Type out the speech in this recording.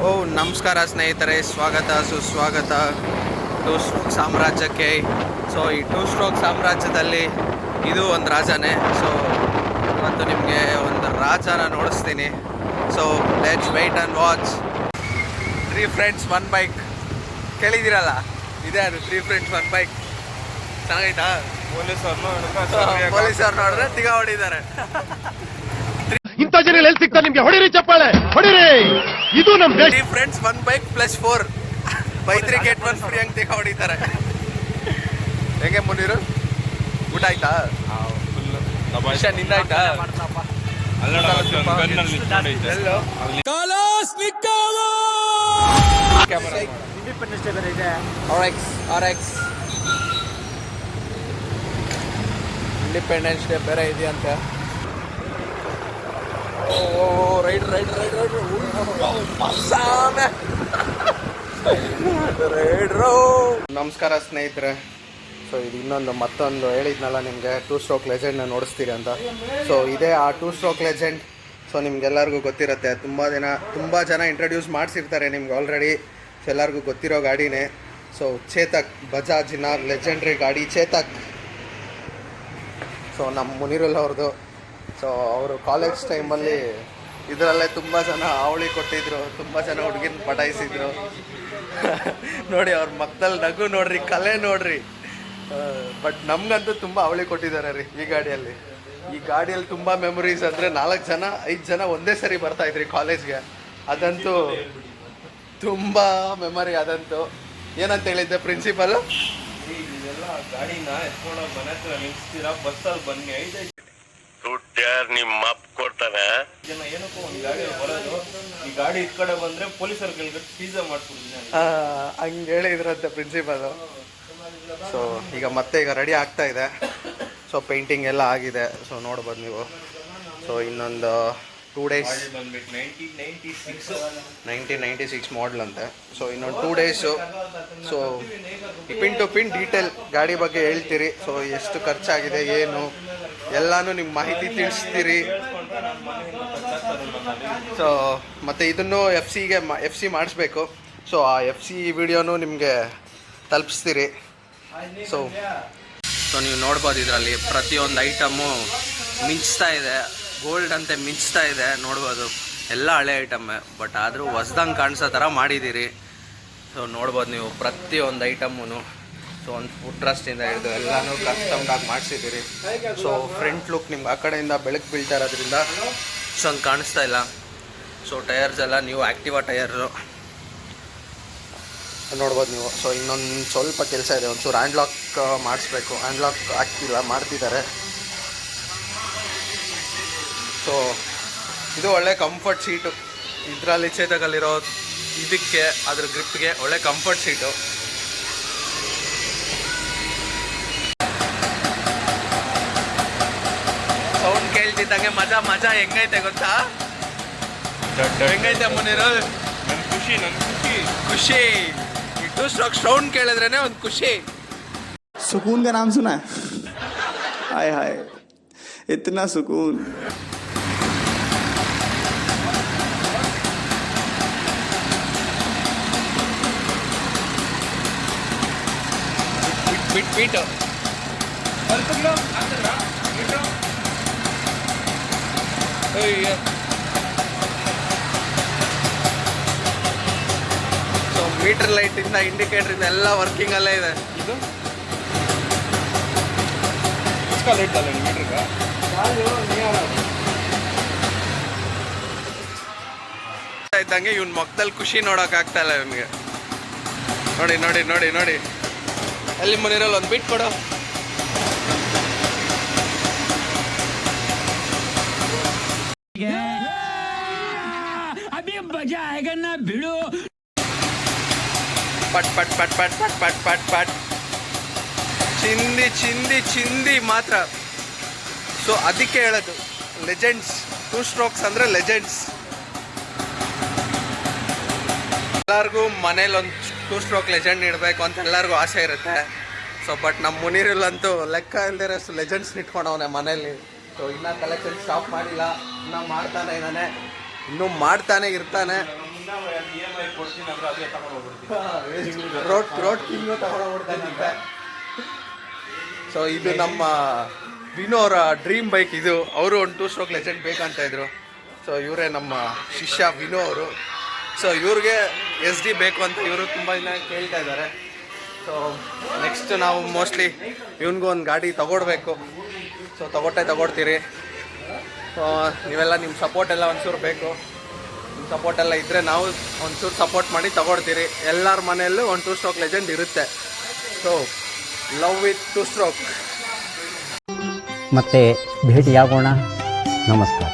ನಮಸ್ಕಾರ ಸ್ನೇಹಿತರೆ, ಸ್ವಾಗತ ಸುಸ್ವಾಗತ ಟೂ ಸ್ಟ್ರೋಕ್ ಸಾಮ್ರಾಜ್ಯಕ್ಕೆ. ಸೊ ಈ ಟೂ ಸ್ಟ್ರೋಕ್ ಸಾಮ್ರಾಜ್ಯದಲ್ಲಿ ಇದು ಒಂದು ರಾಜನೇ. ಸೊ ಇವತ್ತು ನಿಮಗೆ ಒಂದು ರಾಜನ ನೋಡಿಸ್ತೀನಿ. So let's wait and watch. 3 friends 1 bike ಕೇಳಿದ್ದೀರಲ್ಲ, ಇದೇ ಅದು 3 friends 1 bike. ಚೆನ್ನಾಗೈತಾ? ಪೊಲೀಸವ್ರು ನೋಡಿದ್ರೆ ತಿಗ ಹೊಡಿದ್ದಾರೆ. ಇಂಥ ಜನ ಎಲ್ಲಿ ಸಿಗ್ತಾರೆ ನಿಮ್ಗೆ? ಹೊಡಿರಿ ಚಪ್ಪಾಳೆ, ಹೊಡಿರಿ. ಇದು ನಮ್ 3 friends 1 bike +4 buy 3 get 1 free ಅಂತ ತಿಗ ಹೊಡಿತಾರೆ. ಹೆಂಗೆ ಮುನೀರು, ಊಟ ಆಯ್ತಾ? ನಿಂದ ಆಯ್ತಾ? ಇಂಡಿಪೆಂಡೆನ್ಸ್ ಡೇ ಬೇರೆ ಇದೆಯಂತೆ. ನಮಸ್ಕಾರ ಸ್ನೇಹಿತರೆ. ಸೊ ಇದು ಮತ್ತೊಂದು ಹೇಳಿದ್ನಲ್ಲ ನಿಮಗೆ, ಟೂ ಸ್ಟ್ರೋಕ್ ಲೆಜೆಂಡ್ನ ನೋಡಿಸ್ತೀರಿ ಅಂತ. ಸೊ ಇದೇ ಆ ಟೂ ಸ್ಟ್ರೋಕ್ ಲೆಜೆಂಡ್. ಸೊ ನಿಮ್ಗೆಲ್ಲರಿಗೂ ಗೊತ್ತಿರುತ್ತೆ, ತುಂಬ ಜನ ಇಂಟ್ರಡ್ಯೂಸ್ ಮಾಡಿಸಿರ್ತಾರೆ ನಿಮ್ಗೆ ಆಲ್ರೆಡಿ. ಸೊ ಎಲ್ಲರಿಗೂ ಗೊತ್ತಿರೋ ಗಾಡಿನೇ. ಸೊ ಚೇತಕ್, ಬಜಾಜಿನ ಲೆಜೆಂಡ್ರಿ ಗಾಡಿ ಚೇತಕ್. ಸೊ ನಮ್ಮ ಮುನಿರುಲ್ ಅವ್ರದ್ದು. ಸೊ ಅವರು ಕಾಲೇಜ್ ಟೈಮಲ್ಲಿ ಇದರಲ್ಲೇ ತುಂಬ ಜನ ಅವಳಿ ಕೊಟ್ಟಿದ್ರು, ತುಂಬ ಜನ ಹುಡುಗಿನ ಪಟಾಯಿಸಿದ್ರು. ನೋಡಿ ಅವ್ರ ಮಕ್ಕದಲ್ಲಿ ನಗು ನೋಡ್ರಿ, ಕಲೆ ನೋಡ್ರಿ. ಬಟ್ ನಮಗಂತೂ ತುಂಬ ಅವಳಿ ಕೊಟ್ಟಿದ್ದಾರೆ ರೀ ಈ ಗಾಡಿಯಲ್ಲಿ. ಈ ಗಾಡಿಯಲ್ಲಿ ತುಂಬ ಮೆಮೊರೀಸ್ ಅಂದರೆ 4 ಜನ 5 ಜನ ಒಂದೇ ಸರಿ ಬರ್ತಾಯಿದ್ರಿ ಕಾಲೇಜ್ಗೆ. ಅದಂತೂ ತುಂಬ ಮೆಮೊರಿ. ಅದಂತೂ ಏನಂತ ಹೇಳಿದ್ದೆ ಪ್ರಿನ್ಸಿಪಲ್, ಇದೆಲ್ಲ ಗಾಡಿನ ಎತ್ಕೊಂಡು ಮನೆ ಹತ್ರ ನಿಲ್ಸ್ತೀರಾ, ಬಸ್ಸಲ್ಲಿ ಬನ್ನಿ, 5 ನಿಮ್ಮ ಅಪ್ಪ ಕೊಡ್ತಾನೆ ಜನ ಏನಕ್ಕೋ ಒಂದು ಗಾಡಿ ಬರೋದು. ಈ ಗಾಡಿ ಈ ಕಡೆ ಬಂದ್ರೆ ಪೊಲೀಸರ ಕೈಗೆ ಸೀಸಾ ಮಾಡ್ಬಿಡ್ತೀನಿ ಹಂಗೆ ಹೇಳಿದ್ರಂತೆ ಪ್ರಿನ್ಸಿಪಲು. ಸೊ ಈಗ ರೆಡಿ ಆಗ್ತಾ ಇದೆ. ಸೊ ಪೇಂಟಿಂಗ್ ಎಲ್ಲ ಆಗಿದೆ. ಸೊ ನೋಡ್ಬೋದು ನೀವು. ಸೊ ಇನ್ನೊಂದು 2 days, 1996 ಮಾಡಲ್ ಅಂತೆ. ಸೊ ಇನ್ನೊಂದು 2 days. So pin to pin detail ಗಾಡಿ ಬಗ್ಗೆ ಹೇಳ್ತೀರಿ. ಸೊ ಎಷ್ಟು ಖರ್ಚಾಗಿದೆ ಏನು ಎಲ್ಲನೂ ನಿಮ್ಮ ಮಾಹಿತಿ ತಿಳಿಸ್ತೀರಿ. ಸೊ ಮತ್ತು ಇದನ್ನು ಎಫ್ ಸಿ ಮಾಡಿಸ್ಬೇಕು. ಸೊ ಆ FC ವಿಡಿಯೋನು ನಿಮಗೆ ತಲುಪಿಸ್ತೀರಿ. ಸೊ ನೀವು ನೋಡ್ಬೋದು, ಇದರಲ್ಲಿ ಪ್ರತಿಯೊಂದು ಐಟಮು ಮಿಂಚ್ತಾ ಇದೆ, ಗೋಲ್ಡ್ ಅಂತೆ ಮಿಂಚ್ತಾ ಇದೆ. ನೋಡ್ಬೋದು ಎಲ್ಲ ಹಳೆ ಐಟಮ್ಮೆ, ಬಟ್ ಆದರೂ ಹೊಸ್ದಂಗೆ ಕಾಣಿಸೋ ಥರ ಮಾಡಿದ್ದೀರಿ. ಸೊ ನೋಡ್ಬೋದು ನೀವು ಪ್ರತಿಯೊಂದು ಐಟಮ್ಮು. ಸೊ ಒಂದು ಫುಡ್ ಟ್ರಸ್ಟಿಂದ ಹಿಡಿದು ಎಲ್ಲನೂ ಕಸ್ಟಮ್ಡಾಗಿ ಮಾಡಿಸಿದ್ದೀರಿ. ಸೊ ಫ್ರಂಟ್ ಲುಕ್ ನಿಮ್ಗೆ ಆ ಕಡೆಯಿಂದ ಬೆಳಕು ಬೀಳ್ತಾ ಇರೋದ್ರಿಂದ ಅಷ್ಟೊಂದು ಕಾಣಿಸ್ತಾ ಇಲ್ಲ. ಸೊ ಟಯರ್ಸ್ ಎಲ್ಲ ನೀವು ಆ್ಯಕ್ಟಿವಾ ಟಯರು ನೋಡ್ಬೋದು ನೀವು. ಸೊ ಇನ್ನೊಂದು ಸ್ವಲ್ಪ ಕೆಲಸ ಇದೆ, ಒಂಚೂರು ಹ್ಯಾಂಡ್ ಲಾಕ್ ಮಾಡಿಸ್ಬೇಕು. ಹ್ಯಾಂಡ್ ಲಾಕ್ ಆಗ್ತಿಲ್ಲ, ಮಾಡ್ತಿದ್ದಾರೆ. ಸೊ ಇದು ಒಳ್ಳೆ ಕಂಫರ್ಟ್ ಸೀಟು. ಇದರಲ್ಲಿ ಚೇತಕಲ್ಲಿರೋ ಇದಕ್ಕೆ ಅದ್ರ ಗ್ರಿಪ್ಗೆ ಒಳ್ಳೆ ಕಂಫರ್ಟ್ ಸೀಟು. ಸೌಂಡ್ ಕೇಳ್ತಿದ್ದಂಗೆ ಮಜಾ ಹೆಂಗೈತೆ ಗೊತ್ತಾ? ಹೆಂಗೈತೆ ಮುನಿರು? ಖುಷಿ. ಈ ಟೂ ಸ್ಟ್ರೋಕ್ ಸೌಂಡ್ ಕೇಳಿದ್ರೇನೆ ಒಂದು ಖುಷಿ. सुकून का नाम सुना है? हाय हाय, इतना सुकून. ಬಿಟ್ ಸೊ ಮೀಟರ್ ಲೈಟಿಂದ ಇಂಡಿಕೇಟರಿಂದ ಎಲ್ಲ ವರ್ಕಿಂಗಲ್ಲೇ ಇದೆ. ಇದು ಲೈಟ್ ಅಲ್ಲ ಮೀಟ್ರಿಗೆ ಇದ್ದಂಗೆ ಇವ್ನ ಮಕ್ಕದಲ್ಲಿ ಖುಷಿ ನೋಡೋಕ್ಕಾಗ್ತಾ ಇಲ್ಲ ಇವನಿಗೆ. ನೋಡಿ ನೋಡಿ ನೋಡಿ ನೋಡಿ ಅಲ್ಲಿ ಮುನಿರಲ್ಲಿ ಒಂದು ಬಿಟ್ ಕೊಡು. ಪಟ್ ಪಟ್ ಪಟ್ ಪಟ್ ಪಟ್ ಪಟ್ ಪಟ್ ಪಟ್ ಚಿಂದಿ ಮಾತ್ರ. ಸೊ ಅದಕ್ಕೆ ಹೇಳೋದು ಲೆಜೆಂಡ್ಸ್. ಟೂ ಸ್ಟ್ರೋಕ್ಸ್ ಅಂದರೆ ಲೆಜೆಂಡ್ಸ್. ಎಲ್ಲರಿಗೂ ಮನೇಲಿ ಒಂದು ಟೂ ಸ್ಟ್ರೋಕ್ ಲೆಜೆಂಡ್ ಇಡಬೇಕು ಅಂತ ಎಲ್ಲರಿಗೂ ಆಸೆ ಇರುತ್ತೆ. ಸೊ ಬಟ್ ನಮ್ಮ ಮುನೀರಲ್ಲಂತೂ ಲೆಕ್ಕ ಇಲ್ದಿರೋಷ್ಟು ಲೆಜೆಂಡ್ಸ್ ಇಟ್ಕೊಂಡವನೆ ಮನೇಲಿ. ಸೊ ಇನ್ನೂ ಕಲೆಕ್ಷನ್ ಸ್ಟಾಪ್ ಮಾಡಿಲ್ಲ, ಇನ್ನೂ ಮಾಡ್ತಾನೆ ಇರ್ತಾನೆ. EMI ಕೊಡ್ತೀನಿ ಅಂದ್ರೆ ಅದೇ ತಗೊಂಡು ಹೋಗ್ಬಿಡ್ತೀನಿ. Road king ತಗೊಂಡೋಗ್ಬಿಡ್ತಾನಂತೆ. ಸೊ ಇದು ನಮ್ಮ ವಿನೋ ಅವರ ಡ್ರೀಮ್ ಬೈಕ್ ಇದು. ಅವರು ಒಂದು 2 ಸ್ಟ್ರೋಕ್ ಲೆಜೆಂಡ್ ಬೇಕಂತ ಇದ್ರು. ಸೊ ಇವರೇ ನಮ್ಮ ಶಿಷ್ಯ ವಿನೋ ಅವರು. ಸೊ ಇವ್ರಿಗೆ SD ಬೇಕು ಅಂತ ಇವರು ತುಂಬ ದಿನ ಕೇಳ್ತಾ ಇದ್ದಾರೆ. ಸೊ ನೆಕ್ಸ್ಟ್ ನಾವು ಮೋಸ್ಟ್ಲಿ ಇವನಿಗೂ ಒಂದು ಗಾಡಿ ತಗೊಡ್ಬೇಕು. ಸೊ ತಗೊಡ್ತೀರಿ. ಸೊ ನೀವೆಲ್ಲ ನಿಮ್ಮ ಸಪೋರ್ಟ್ ಎಲ್ಲ ಒಂಚೂರು ಬೇಕು. ನಿಮ್ಮ ಸಪೋರ್ಟ್ ಎಲ್ಲ ಇದ್ದರೆ ನಾವು ಒಂಚೂರು ಸಪೋರ್ಟ್ ಮಾಡಿ ತಗೊಡ್ತೀರಿ. ಎಲ್ಲರ ಮನೆಯಲ್ಲೂ ಒಂದು 2 ಸ್ಟ್ರೋಕ್ ಲೆಜೆಂಡ್ ಇರುತ್ತೆ. So love with 2 stroke. ಮತ್ತೆ ಭೇಟಿಯಾಗೋಣ. ನಮಸ್ಕಾರ.